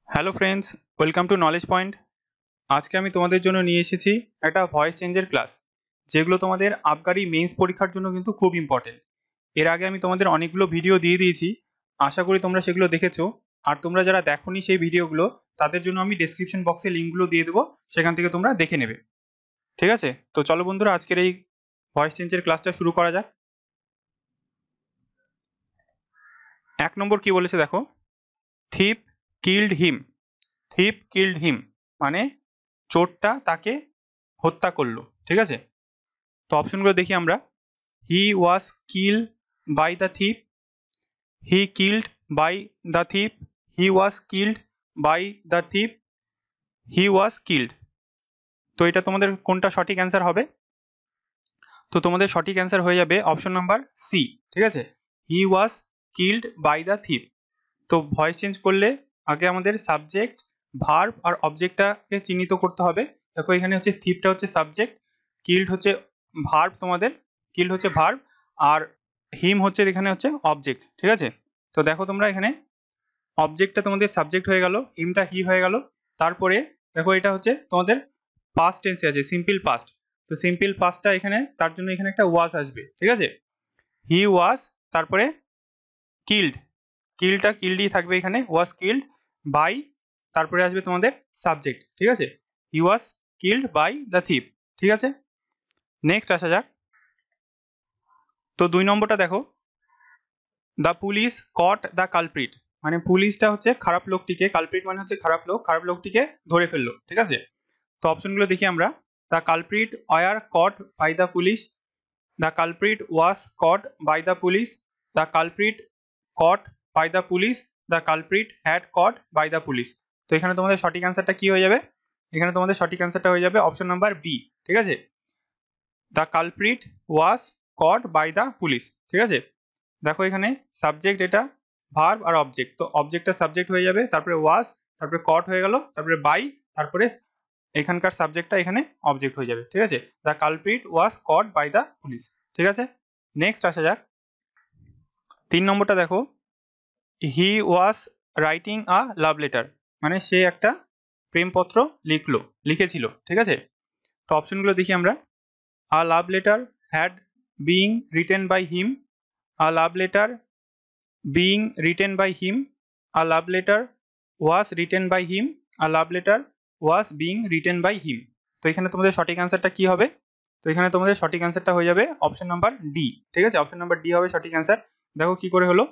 Hello friends, welcome to knowledge point. আজকে আমি তোমাদের জন্য নিয়ে এসেছি একটা ভয়েস চেঞ্জের ক্লাস, যেগুলো তোমাদের আবগারি মেইনস পরীক্ষার জন্য কিন্তু খুব ইম্পর্টেন্ট। এর আগে আমি তোমাদের অনেকগুলো ভিডিও দিয়ে দিয়েছি, আশা করি তোমরা সেগুলো দেখেছো। আর তোমরা যারা দেখোনি সেই ভিডিওগুলো, তাদের জন্য আমি ডেসক্রিপশন বক্সে লিঙ্কগুলো দিয়ে দেবো, সেখান থেকে তোমরা দেখে নেবে। ঠিক আছে, তো চলো বন্ধুরা, আজকের এই ভয়েস চেঞ্জের ক্লাসটা শুরু করা যাক। 1 নম্বর কি বলেছে দেখো, থিপ কিল্ড হিম। থিপ কিল্ড হিম মানে চোরটা তাকে হত্যা করলো। ঠিক আছে, তো অপশনগুলো দেখি আমরা। He was kill by the thief, he killed by the thief, he was killed by the thief, he was killed. তো এটা তোমাদের কোনটা সঠিক অ্যান্সার হবে? তো তোমাদের সঠিক অ্যান্সার হয়ে যাবে অপশন নাম্বার সি। ঠিক আছে, he was killed by the thief. তো ভয়েস চেঞ্জ করলে আগে আমাদের সাবজেক্ট, ভার্ব আর অবজেক্টটাকে চিহ্নিত করতে হবে। দেখো এখানে হচ্ছে থিপটা হচ্ছে সাবজেক্ট, কিল্ড হচ্ছে ভার্ব, তোমাদের কিল্ড হচ্ছে ভার্ব, আর হিম হচ্ছে এখানে হচ্ছে অবজেক্ট। ঠিক আছে, তো দেখো তোমরা এখানে অবজেক্টটা তোমাদের সাবজেক্ট হয়ে গেল, হিমটা হি হয়ে গেল। তারপরে দেখো এটা হচ্ছে তোমাদের পাস্ট টেন্সে আছে, সিম্পল পাস্ট। তো সিম্পল পাস্টটা এখানে, তার জন্য এখানে একটা ওয়াজ আসবে। ঠিক আছে, হি ওয়াজ, তারপরে কিল্ড, কিলটা কিল্ডই থাকবে এখানে, ওয়াজ কিল্ড বাই, তারপরে আসবে তোমাদের সাবজেক্ট। ঠিক আছে, he was killed by the thief. ঠিক আছে, নেক্সট আসা যাক। তো 2 নম্বরটা দেখো, the police caught the culprit, মানে পুলিশটা হচ্ছে খারাপ লোকটিকে, কালপ্রিট মানে হচ্ছে খারাপ লোক, খারাপ লোকটিকে ধরে ফেললো। ঠিক আছে, তো অপশনগুলো দেখি আমরা। The culprit were caught by the police, the culprit was caught by the police, the culprit caught by the police, the culprit had caught by the police. তো এখানে তোমাদের সঠিক অ্যান্সারটা কি হয়ে যাবে? এখানে তোমাদের সঠিক অ্যান্সারটা হয়ে যাবে অপশন নাম্বার বি। ঠিক আছে, the culprit was caught by the police. ঠিক আছে, দেখো এখানে সাবজেক্ট, এটা ভার্ব আর অবজেক্ট, তো অবজেক্টটা সাবজেক্ট হয়ে যাবে, তারপরে ওয়াজ, তারপরে কট হয়ে গেল, তারপরে বাই, তারপরে এখানকার সাবজেক্টটা এখানে অবজেক্ট হয়ে যাবে। ঠিক আছে, the culprit was caught by the police. ঠিক আছে, নেক্সট আসা যাক। 3 নম্বরটা দেখো, হি was writing a love letter, মানে সে একটা প্রেমপত্র লিখেছিল। ঠিক আছে, তো অপশনগুলো দেখি আমরা। A love letter had being written by him, a love letter being written by him, a love letter was written by him, a love letter was being written by him. তো এখানে তোমাদের সঠিক অ্যান্সারটা কি হবে? তো এখানে তোমাদের সঠিক অ্যান্সারটা হয়ে যাবে অপশন নাম্বার ডি। ঠিক আছে, অপশন নাম্বার ডি হবে সঠিক অ্যান্সার। দেখো কি করে হলো,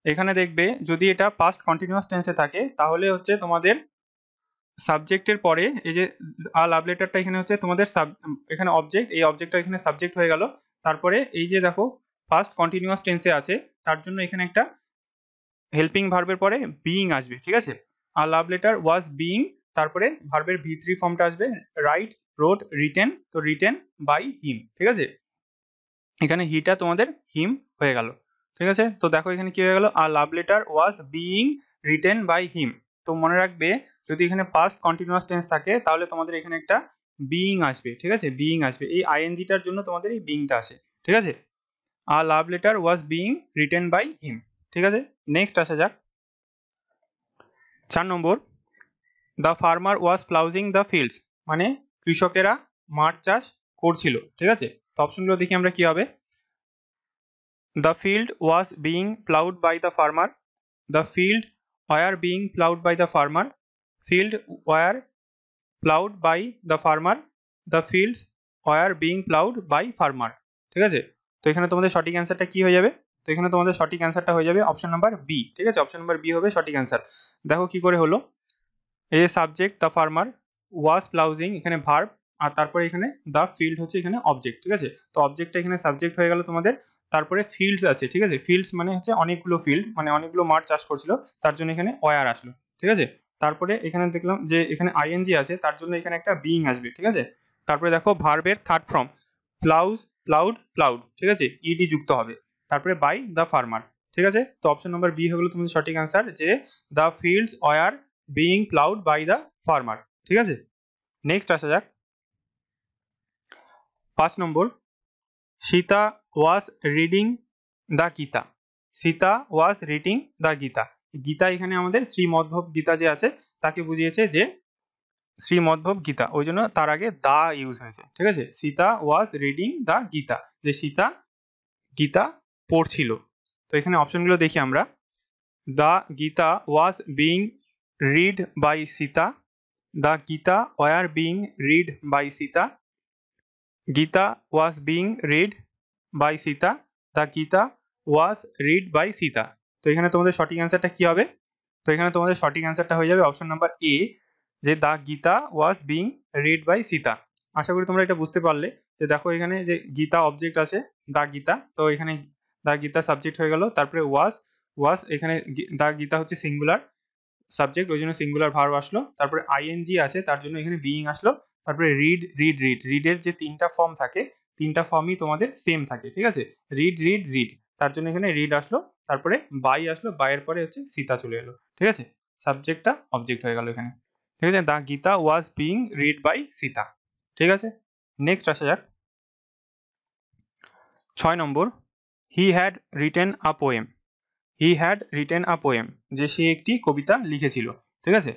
এখানে দেখবে যদি এটা পাস্ট কন্টিনিউয়াস টেন্সে থাকে, তাহলে হচ্ছে তোমাদের সাবজেক্টের পরে এই যে লাভ লেটারটা এখানে হচ্ছে তোমাদের এখানে অবজেক্ট, এই অবজেক্টটা এখানে সাবজেক্ট হয়ে গেল। তারপরে এই যে দেখো পাস্ট কন্টিনিউয়াস টেন্সে আছে, তার জন্য এখানে একটা হেল্পিং ভার্বের পরে বিইং আসবে। ঠিক আছে, আর লাভ লেটার ওয়াজ বিইং, তারপরে ভার্বের ভি3 ফর্মটা আসবে, রাইট, রোট, রিটেন, তো রিটেন বাই হিম। ঠিক আছে, এখানে হিটা তোমাদের হিম হয়ে গেল। ঠিক আছে, তো দেখো এখানে কি হয়ে গেল, আর love letter was being written by him. তো মনে রাখবে, যদি এখানে পাস্ট কন্টিনিউয়াস টেন্স থাকে, তাহলে তোমাদের এখানে একটা বিইং আসবে। ঠিক আছে, বিইং আসবে, এই আইএনজিটার জন্য তোমাদের এই বিইংটা আসে। ঠিক আছে, আর love letter was being written by him. ঠিক আছে, নেক্সট আসা যাক। 4 নম্বর, the farmer was ploughing the fields, মানে কৃষকেরা মাঠ চাষ করছিল। ঠিক আছে, তো অপশনগুলো দেখি আমরা কি হবে। The field was being ploughed by the farmer, the field were being ploughed by the farmer, field were ploughed by the farmer, the fields were being ploughed by farmer. ঠিক আছে, তো এখানে তোমাদের সঠিক অ্যান্সারটা কি হয়ে যাবে? তো এখানে তোমাদের সঠিক অ্যান্সারটা হয়ে যাবে অপশন নাম্বার বি। ঠিক আছে, অপশন নাম্বার বি হবে সঠিক অ্যান্সার। দেখো কি করে হলো, এই যে সাবজেক্ট দ্য ফার্মার, ওয়াজ প্লাউজিং এখানে ভার্ব, আর তারপরে এখানে দ্য ফিল্ড হচ্ছে এখানে অবজেক্ট। ঠিক আছে, তো অবজেক্টটা এখানে সাবজেক্ট হয়ে গেল তোমাদের, তারপরে ফিল্ডস আছে। ঠিক আছে, ফিল্ডস মানে হচ্ছে অনেকগুলো ফিল্ড, মানে অনেকগুলো মাঠ চাষ করছিল, তার জন্য এখানে ওয়ার আসলো। ঠিক আছে, তারপরে এখানে দেখলাম যে এখানে আইএনজি আছে, তার জন্য এখানে একটা বিইং আসবে। ঠিক আছে, তারপরে দেখো ভার্বের থার্ড ফর্ম প্লাউজ, প্লাউড, প্লাউড। ঠিক আছে, ইডি যুক্ত হবে, তারপরে বাই দ্য ফার্মার। ঠিক আছে, তো অপশন নাম্বার বি হলো তোমাদের সঠিক অ্যান্সার, যে the fields were being ploughed by the farmer. ঠিক আছে, নেক্সট আসা যাক। 5 নম্বর, Sita was reading the Gita, Sita was reading the Gita. Gita এখানে আমাদের শ্রীমদ্ভব গীতা যে আছে, তাকে বুঝিয়েছে যে শ্রীমদ্ভব গীতা, ওই জন্য তার আগে দা ইউজ হয়েছে, ঠিক আছে। Sita was reading the Gita, যে সীতা গীতা পড়ছিল। তো এখানে অপশনগুলো দেখি আমরা। The Gita was being read by Sita, the Gita were being read by Sita, Gita was being read by Sita, the Gita was read by Sita. তো এখানে তোমাদের সঠিক অ্যান্সারটা কি হবে? তো এখানে তোমাদের সঠিক অ্যান্সারটা হয়ে যাবে অপশন নাম্বার এ, যে the Gita was being read by Sita. আশা করি তোমরা এটা বুঝতে পারলে। যে দেখো এখানে যে গীতা অবজেক্ট আছে, দ্য গীতা, তো এখানে দ্য গীতা সাবজেক্ট হয়ে গেল, তারপরে ওয়াজ এখানে দ্য গীতা হচ্ছে সিঙ্গুলার সাবজেক্ট, ওই জন্য সিঙ্গুলার ভার্ব আসলো, তারপরে আইএনজি আছে তার জন্য এখানে বিইং আসলো, তারপরে রিডের যে তিনটা ফর্ম থাকে, তিনটা ফর্মই তোমাদের সেম থাকে, ঠিক আছে। রিড, তার জন্য এখানে রিড আসলো, তারপরে বাই আসলো, বাইয়ের পরে হচ্ছে সীতা চলে এলো, ঠিক আছে। সাবজেক্টটা অবজেক্ট হয়ে গেল এখানে, ঠিক আছে। The Gita was being read by Sita, ঠিক আছে। নেক্সট আসা যাক 6 নম্বর, he had written a poem. He had written a poem, যে সে একটি কবিতা লিখেছিল, ঠিক আছে।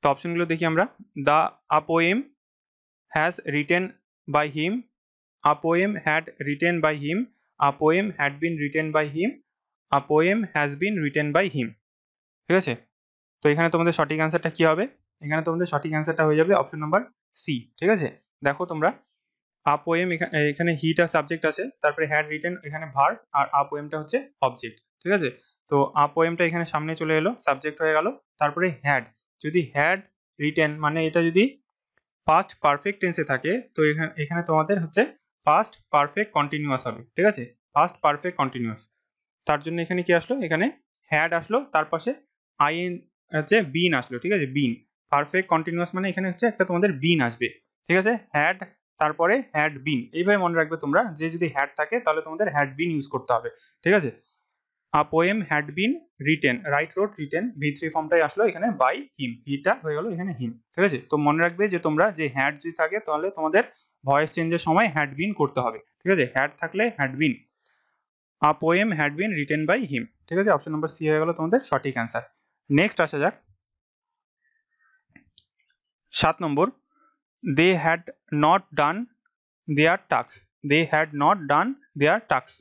তো অপশনগুলো দেখি আমরা। The a poem has written by him, a poem had written by him, a poem had been written by him, a poem has been written by him, ঠিক আছে। তো এখানে তোমাদের সঠিক অ্যান্সারটা কি হবে? এখানে তোমাদের সঠিক অ্যান্সারটা হয়ে যাবে অপশন নাম্বার সি, ঠিক আছে। দেখো তোমরা, আ পোয়েম এখানে হিটা সাবজেক্ট আছে, তারপরে হ্যাড রিটেন এখানে ভার্ব, আর আ পোয়েমটা হচ্ছে অবজেক্ট, ঠিক আছে। তো আ পোয়েমটা এখানে সামনে চলে এলো, সাবজেক্ট হয়ে গেল, তারপরে হ্যাড, যদি হ্যাড রিটেন মানে এটা যদি পাস্ট পারফেক্ট টেন্সে থাকে, তো এখানে তোমাদের হচ্ছে পাস্ট পারফেক্ট কন্টিনিউয়াস হবে, ঠিক আছে। পাস্ট পারফেক্ট কন্টিনিউয়াস, তার জন্য এখানে কি আসলো, এখানে হ্যাড আসলো, তার পাশে আইএন হচ্ছে বিন আসলো, ঠিক আছে। বিন পারফেক্ট কন্টিনিউয়াস মানে এখানে হচ্ছে একটা তোমাদের বিন আসবে, ঠিক আছে। হ্যাড তারপরে হ্যাড বিন, এইভাবে মনে রাখবে তোমরা, যে যদি হ্যাড থাকে তাহলে তোমাদের হ্যাড বিন ইউজ করতে হবে, ঠিক আছে। A poem had been written, write wrote written, ভি3 ফর্মটাই আসলো এখানে বাই হিম, হিটা হয়ে গেল এখানে হিম, ঠিক আছে। তো মনে রাখবে যে তোমরা যে হ্যাড যদি থাকে তাহলে তোমাদের ভয়েস চেঞ্জের সময় হ্যাড বিন করতে হবে, ঠিক আছে। হ্যাড থাকলে had been, a poem had been written by him, ঠিক আছে। অপশন নাম্বার সি হয়ে গেল তোমাদের সঠিক অ্যান্সার। নেক্সট আসা যাক 7 নম্বর, they had not done their task, they had not done their task,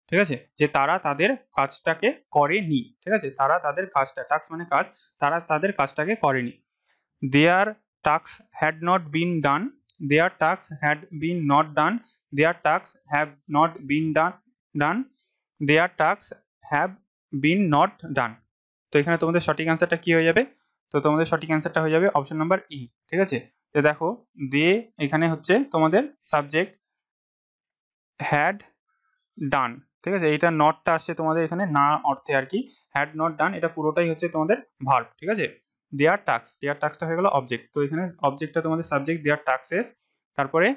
ঠিক আছে। যে তারা তাদের কাজটাকে করেনি, ঠিক আছে। তারা তাদের কাজটা, টাস্ক মানে কাজ, তারা তাদের কাজটাকে করেনি। Their task had not been done, their task had been not done, their task have not been done, their task have been not done. তো এখানে তোমাদের সঠিক অ্যান্সারটা কি হয়ে যাবে? তো তোমাদের সঠিক অ্যান্সারটা হয়ে যাবে অপশন নাম্বার ই, ঠিক আছে। তো দেখো, দে এখানে হচ্ছে তোমাদের সাবজেক্ট, হ্যাড ডান, ঠিক আছে। এটা নটটা আসছে তোমাদের এখানে না অর্থে আর কি, হ্যাড নট ডান, এটা পুরোটাই হচ্ছে তোমাদের ভার্ব, ঠিক আছে। দেয়ার টাস্ক, দেয়ার টাস্কটা হয়ে গেল অবজেক্ট, তো এখানে অবজেক্টটা তোমাদের সাবজেক্ট, দেয়ার টাস্কস, তারপরে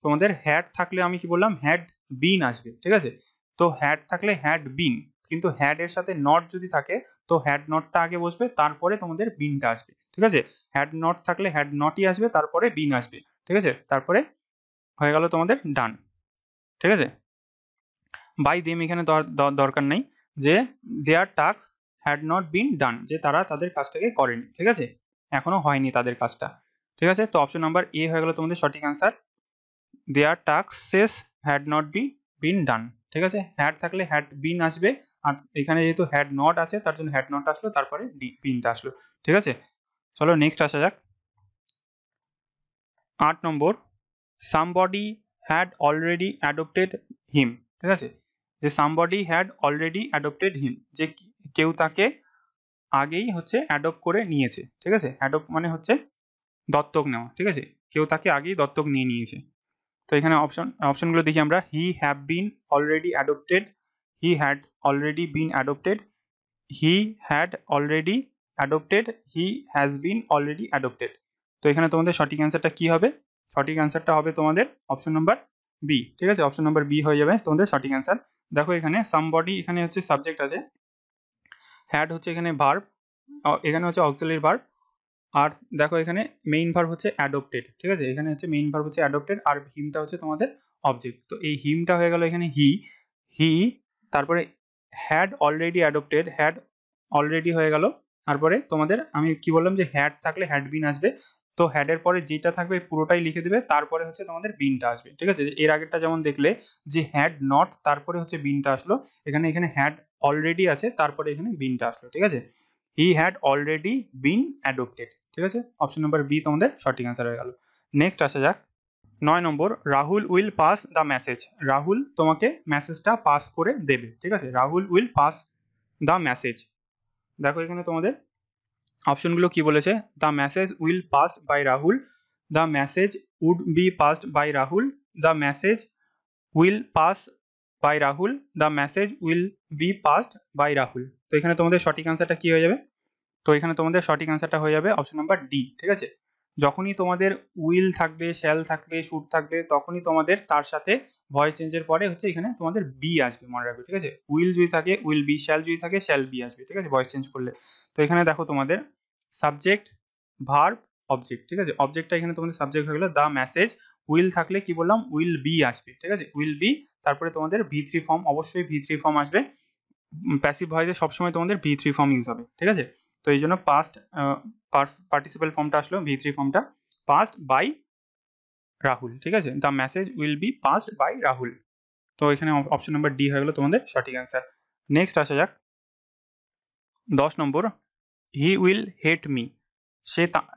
তোমাদের হ্যাড থাকলে আমি কি বললাম, হ্যাড বিন আসবে, ঠিক আছে। তো হ্যাড থাকলে হ্যাড বিন, কিন্তু হ্যাড এর সাথে নট যদি থাকে তো হ্যাড নটটা আগে বসবে, তারপরে তোমাদের বিনটা আসবে, ঠিক আছে। হ্যাড নট থাকলে হ্যাড নটই আসবে, তারপরে বিন আসবে, ঠিক আছে। তারপরে হয়ে গেল তোমাদের ডান, ঠিক আছে। বাই দেম এখানে দরকার নেই, যে দেয়ার টাস্ক হ্যাড নট বিন ডান, যে তারা তাদের কাজটাকে করেনি, ঠিক আছে, এখনো হয়নি তাদের কাজটা, ঠিক আছে। তো অপশন নাম্বার এ হয়ে গেল তোমাদের সঠিক answer, their tasks had not been done, ঠিক আছে। হ্যাড থাকলে হ্যাড বিন আসবে, আর এখানে যেহেতু হ্যাড নট আছে তার জন্য হ্যাড নট আসলো, তারপরে বিনটা আসলো, ঠিক আছে। চলো নেক্সট আসা যাক 8 নম্বর, সামবডি হ্যাড অলরেডি অ্যাডপ্টেড হিম, ঠিক আছে। যে সামবডি হ্যাড অলরেডি অ্যাডপ্টেড হিম, যে কেউ তাকে আগেই হচ্ছে অ্যাডপ্ট করে নিয়েছে, ঠিক আছে। অ্যাডপ্ট মানে হচ্ছে দত্তক নেওয়া, ঠিক আছে। কেউ তাকে আগেই দত্তক নিয়ে নিয়েছে। তো এখানে অপশনগুলো দেখি আমরা। He have been already adopted, he had already been adopted, he had already adopted, he has been already adopted. তো এখানে তোমাদের সঠিক অ্যান্সারটা কি হবে? সঠিক অ্যান্সারটা হবে তোমাদের অপশন নাম্বার বি, ঠিক আছে। অপশন নাম্বার বি হয়ে যাবে তোমাদের সঠিক অ্যান্সার। দেখো এখানে সামবডি এখানে হচ্ছে সাবজেক্ট আছে, হ্যাড হচ্ছে এখানে ভার্ব, এখানে হচ্ছে অক্সিলারি ভার্ব, আর দেখো এখানে মেইন ভার্ব হচ্ছে অ্যাডপ্টেড, ঠিক আছে। এখানে হচ্ছে মেইন ভার্ব হচ্ছে অ্যাডপ্টেড, আর হিমটা হচ্ছে তোমাদের অবজেক্ট। তো এই হিমটা হয়ে গেল এখানে হি, তারপরে had already adopted, had already হয়ে গেল তারপরে তোমাদের আমি কি বললাম যে হ্যাড থাকলে হ্যাড বিন আসবে, তো হ্যাডের পরে যেটা থাকবে পুরোটাই লিখে দেবে, তারপরে হচ্ছে তোমাদের বিনটা আসবে, ঠিক আছে। এর আগেরটা যেমন দেখলে যে হ্যাড নট তারপরে হচ্ছে বিনটা আসলো, এখানে হ্যাড অলরেডি আছে তারপরে এখানে বিনটা আসলো, ঠিক আছে। He had already been adopted, ঠিক আছে। অপশন নাম্বার বি তোমাদের সঠিক অ্যান্সার হয়ে গেল। নেক্সট আসা যাক 9 নম্বর, Rahul will pass the message. Rahul তোমাকে মেসেজটা পাস করে দেবে, ঠিক আছে। Rahul will pass the message. দেখো এখানে তোমাদের অপশনগুলো কি বলেছে, the message will passed by Rahul, the message would be passed by Rahul, the message will pass by Rahul, the message will be passed by Rahul. তো এখানে তোমাদের সঠিক অ্যান্সারটা কি হয়ে যাবে, তো এখানে তোমাদের সঠিক অ্যান্সারটা হয়ে যাবে অপশন নাম্বার ডি, ঠিক আছে। যখনই তোমাদের উইল থাকবে, শ্যাল থাকবে, শুড থাকবে, তখনই তোমাদের তার সাথে ভয়েস চেঞ্জের পরে হচ্ছে এখানে তোমাদের বি আসবে, মনে রাখবে, ঠিক আছে। উইল যদি থাকে উইল বি, শ্যাল যদি থাকে শ্যাল বি আসবে, ঠিক আছে, ভয়েস চেঞ্জ করলে। তো এখানে দেখো তোমাদের সাবজেক্ট, ভার্ব, অবজেক্ট, ঠিক আছে। অবজেক্টটা এখানে তোমাদের সাবজেক্ট হয়ে গেল, দ্য মেসেজ। উইল থাকলে কি বললাম, উইল বি আসবে, ঠিক আছে, উইল বি। তারপরে তোমাদের V3 ফর্ম, অবশ্যই V3 ফর্ম আসবে। প্যাসিভ ভয়েসে সবসময় তোমাদের V3 ফর্ম ইউজ হবে, ঠিক আছে। তো এই জন্য পাস্ট পার্টিসিপাল ফর্মটা আসলো, V3 ফর্মটা পাস্ট বাই রাহুল, ঠিক আছে। The message will be passed by Rahul. তো এখানে অপশন নাম্বার ডি হয়ে গেল তোমাদের সঠিক অ্যান্সার। নেক্সট আসা যাক 10 নম্বর, হি উইল হেট মি।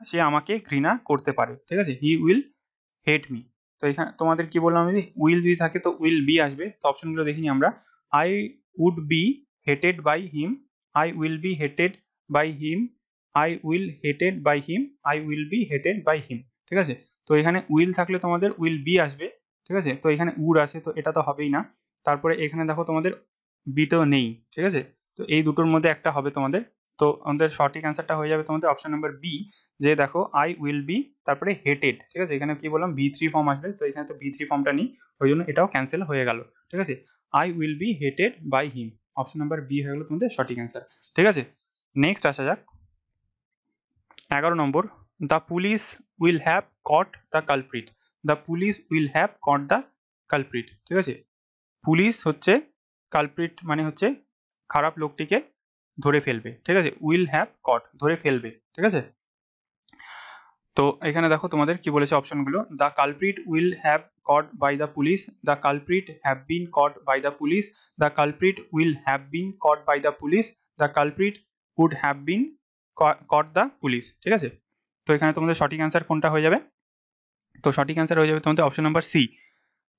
সে আমাকে ঘৃণা করতে পারে, ঠিক আছে। He will hate me. তো এখানে তোমাদের কি বললাম, যদি উইল যদি থাকে তো উইল বি আসবে। তো অপশনগুলো দেখিনি আমরা, I would be hated by him, I will be hated by him, I will hated by him, I will be hated by him, ঠিক আছে। তো এখানে উইল থাকলে তোমাদের উইল বি আসবে, ঠিক আছে। তো এখানে উড আছে, তো এটা তো হবেই না। তারপরে এখানে দেখো তোমাদের বি তো নেই, ঠিক আছে। তো এই দুটোর মধ্যে একটা হবে তোমাদের। তো আমাদের সঠিক অ্যান্সারটা হয়ে যাবে তোমাদের অপশন নাম্বার বি, যে দেখো আই উইল বি তারপরে হেটেড, ঠিক আছে। এখানে কি বললাম V3 ফর্ম আসবে, তো এখানে তো V3 ফর্মটা নেই, ওই জন্য এটাও ক্যান্সেল হয়ে গেল, ঠিক আছে। I will be hated by him, option number B হয়ে গেল তোমাদের সঠিক অ্যান্সার, ঠিক আছে। নেক্সট আসা যাক 11 নম্বর, the police will have caught the culprit. The police will have caught the culprit, ঠিক আছে। পুলিশ হচ্ছে কালপ্রিট, মানে হচ্ছে খারাপ লোকটিকে ধরে ফেলবে, ঠিক আছে। উইল হ্যাভ কট ধরে ফেলবে, ঠিক আছে। তো এখানে দেখো তোমাদের কি বলেছে অপশনগুলো, the culprit will have caught by the police, the culprit have been caught by the police, the culprit will have been caught by the police, the culprit would have been caught the police, ঠিক আছে। তো এখানে তোমাদের সঠিক answer কোনটা হয়ে যাবে, তো সঠিক অ্যান্সার হয়ে যাবে তোমাদের অপশন নাম্বার সি।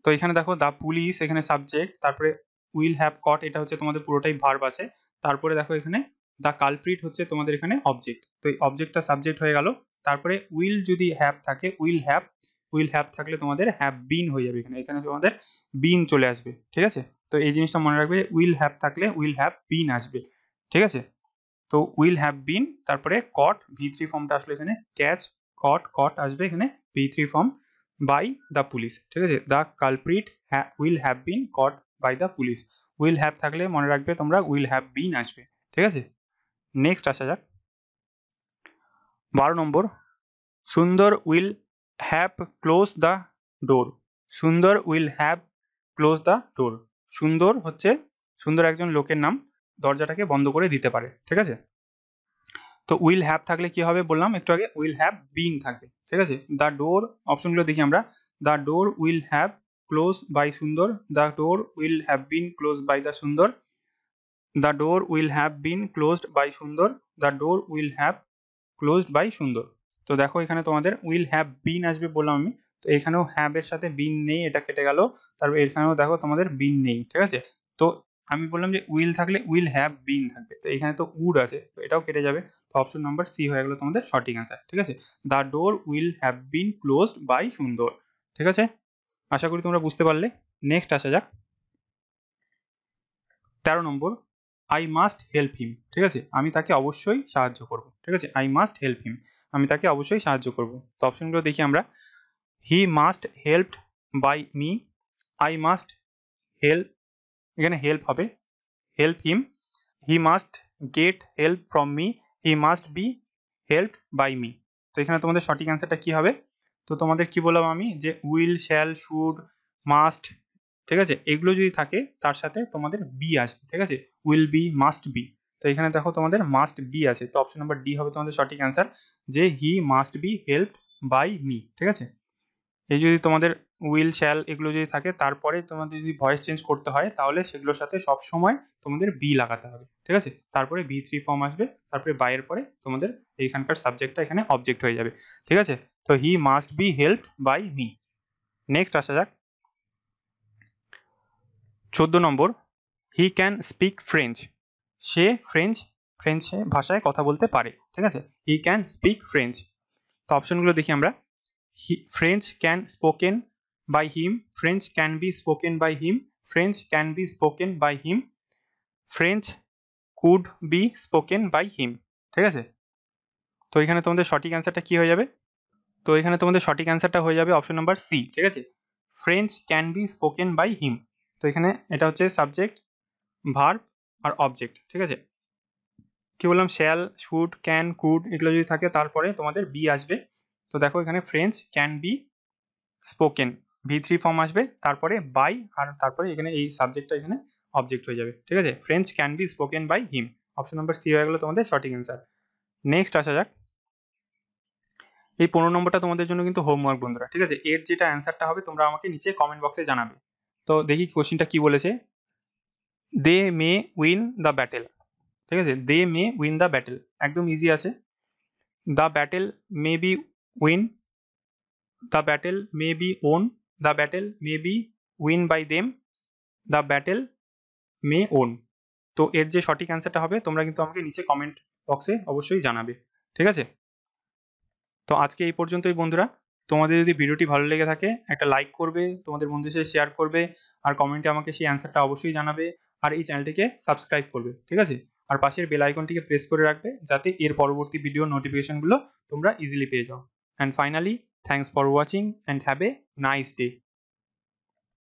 তো এখানে দেখো দ্য পুলিশ এখানে সাবজেক্ট, তারপরে উইল হ্যাভ কট এটা হচ্ছে তোমাদের পুরোটাই ভার্ব আছে, তারপরে দেখো এখানে দ্য কালপ্রিট হচ্ছে তোমাদের এখানে অবজেক্ট, তো এই অবজেক্টটা সাবজেক্ট হয়ে গেল। তারপরে উইল যদি হ্যাভ থাকে, উইল হ্যাভ থাকলে তোমাদের হ্যাভ বিন হয়ে যাবে, এখানে এখানে তোমাদের বিন চলে আসবে, ঠিক আছে। তো এই জিনিসটা মনে রাখবে, উইল হ্যাভ থাকলে উইল হ্যাভ বিন আসবে, ঠিক আছে। তো উইল হ্যাভ বিন, তারপরে কট V3 ফর্মটা আসলে এখানে ক্যাচ, কট আসবে এখানে V3 form by the police, ঠিক আছে। The culprit will have been caught by the police, will have থাকলে মনে রাখবে তোমরা উইল হ্যাভ বিন আসবে, ঠিক আছে। নেক্সট আসা যাক 12 নম্বর, Sundar will have close the door. Sundar will have close the door. Sundar হচ্ছে, সুন্দর একজন লোকের নাম, দরজাটাকে বন্ধ করে দিতে পারে, ঠিক আছে। তো উইল হ্যাভ থাকলে কি হবে বললাম একটু আগে, উইল হ্যাভ বিন থাকবে, ঠিক আছে। দ্য ডোর, অপশনগুলো দেখি আমরা, the door will have close by Sundar, the door will have been close by the Sundar, the door will have been closed by Sundar, the door will have closed by Sundar. তো দেখো এখানে তোমাদের উইল হ্যাভ বিন আসবে বললাম আমি, তো এখানেও হ্যাভ এর সাথে বিন নেই, এটা কেটে গেল। তারপর এখানেও দেখো তোমাদের বিন নেই, ঠিক আছে। তো আমি বললাম যে উইল থাকলে উইল হ্যাভ বিন থাকবে, তো এখানে তো উড আছে, তো এটাও কেটে যাবে। তো অপশন নাম্বার সি হয়ে গেল তোমাদের সঠিক অ্যান্সার, ঠিক আছে। The door will have been closed by Sundar, ঠিক আছে। আশা করি তোমরা বুঝতে পারলে। নেক্সট আসা যাক 13 নম্বর, আই মাস্ট হেল্প হিম, ঠিক আছে। আমি তাকে অবশ্যই সাহায্য করব, ঠিক আছে। আই মাস্ট হেল্প হিম, আমি তাকে অবশ্যই সাহায্য করব। তো অপশনগুলো দেখি আমরা, he must helped by me, I must help, এখানে হেল্প হবে, help him, he must get help from me, he must be helped by me. তো এখানে তোমাদের সঠিক অ্যান্সারটা কি হবে, তো তোমাদের কি বললাম আমি, যে উইল, শ্যাল, শুড, মাস্ট, ঠিক আছে, এগুলো যদি থাকে তার সাথে তোমাদের বি আসবে, ঠিক আছে। উইল বি, মাস্ট বি, তো এখানে দেখো তোমাদের মাস্ট বি আছে, তো অপশন নাম্বার ডি হবে তোমাদের সঠিক অ্যান্সার, যে he must be helped by me. ঠিক আছে, এই যদি তোমাদের উইল শ্যাল এগুলো যদি থাকে তারপরে তোমাদের যদি ভয়েস চেঞ্জ করতে হয় তাহলে সেগুলোর সাথে সব সময় তোমাদের বি লাগাতে হবে। ঠিক আছে, তারপরে বি3 ফর্ম আসবে, তারপরে বাই এর পরে তোমাদের এইখানকার সাবজেক্টটা এখানে অবজেক্ট হয়ে যাবে। ঠিক আছে, তো he must be helped by me. Next আসা যাক 14 নম্বর, হি ক্যান স্পিক ফ্রেঞ্চ। সে ফ্রেঞ্চ ভাষায় কথা বলতে পারে। ঠিক আছে, হি ক্যান স্পিক ফ্রেঞ্চ। তো অপশনগুলো দেখি আমরা। French can spoken by him, French can be spoken by him, French can be spoken by him, French could be spoken by him। ঠিক আছে, তো এখানে তোমাদের সঠিক অ্যান্সারটা কি হয়ে যাবে? তো এখানে তোমাদের সঠিক অ্যান্সারটা হয়ে যাবে অপশন নাম্বার সি। ঠিক আছে, French can be spoken by him. তো এখানে এটা হচ্ছে সাবজেক্ট, ভার্ব আর অবজেক্ট। ঠিক আছে, কি বললাম, শ্যাল, শুড, ক্যান, কুড এগুলো যদি থাকে তারপরে তোমাদের বি আসবে। তো দেখো এখানে ফ্রেঞ্চ ক্যান বি স্পোকেন ভি3 ফর্ম আসবে, তারপরে বাই, আর তারপরে এখানে এই সাবজেক্টটা এখানে অবজেক্ট হয়ে যাবে। ঠিক আছে, French can be spoken by him, option number C হয়ে গেল তোমাদের সঠিক অ্যান্সার। নেক্সট আসা যাক, এই 15 নম্বরটা তোমাদের জন্য কিন্তু হোমওয়ার্ক বন্ধুরা। ঠিক আছে, এর যেটা অ্যান্সারটা হবে তোমরা আমাকে নিচে কমেন্ট বক্সে জানাবে। তো দেখি কোশ্চেনটা কি বলেছে। They may win the battle. ঠিক আছে, they may win the battle একদম ইজি আছে। The battle may be win, the battle may be won, the battle may be win by them, the battle may won. তো এর যে সঠিক অ্যান্সারটা হবে তোমরা কিন্তু আমাকে নিচে কমেন্ট বক্সে অবশ্যই জানাবে। ঠিক আছে, তো আজকে এই পর্যন্তই বন্ধুরা। তোমাদের যদি ভিডিওটি ভালো লেগে থাকে একটা লাইক করবে, তোমাদের বন্ধুদের সাথে শেয়ার করবে, আর কমেন্টে আমাকে সেই অ্যান্সারটা অবশ্যই জানাবে, আর এই চ্যানেলটিকে সাবস্ক্রাইব করবে। ঠিক আছে, আর পাশের বেল আইকনটিকে প্রেস করে রাখবে যাতে এর পরবর্তী ভিডিও নোটিফিকেশনগুলো তোমরা ইজিলি পেয়ে যাও। And finally thanks for watching and have a nice day.